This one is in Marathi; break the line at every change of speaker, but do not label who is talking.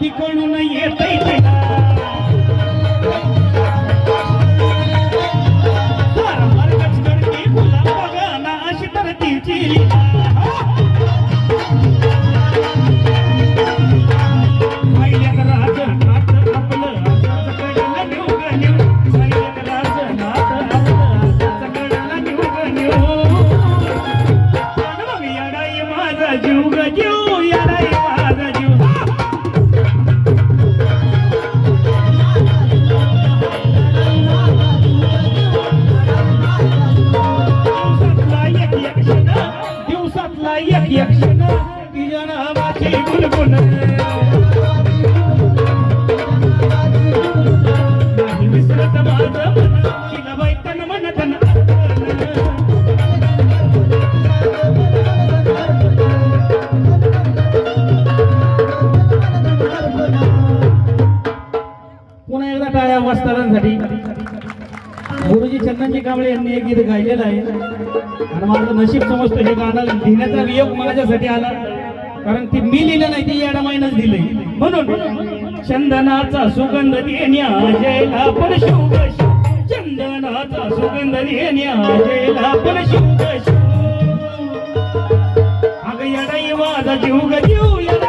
काही कळून येतंय तिला मार्गच करते फुला बघा ना अशी तर तिची लीला पाहिल्यात राजनाथ आपलं असंच कळलं न्यू ग न्यू पाहिल्यात राजनाथ आपलं असंच कळलं न्यू ग न्यू मग येडाई माझा जीव ग जीव येडाई माझा जीव दिवसातला एक क्षण तिच्या नावाची गुणगुण नाही विसरत माझं मन तिला बाई तन मन तन पुन्हा एकदा टाळ्या वाजतानासाठी गुरुजी चंदनजी कांबळे यांनी एक गीत गायलेलं आहे आणि माझं नशीब समजतो हे गाणं लिहिण्याचा वियोग माझ्यासाठी आला कारण ती मी लिहिलं नाही ती येडा महिनाच दिलंय म्हणून चंदनाचा सुगंध देण्या जयला पण शुभ चंदनाचा सुगंध देण्या जयला पण शुभ अगं येडाई माझा जीव ग जीव येडा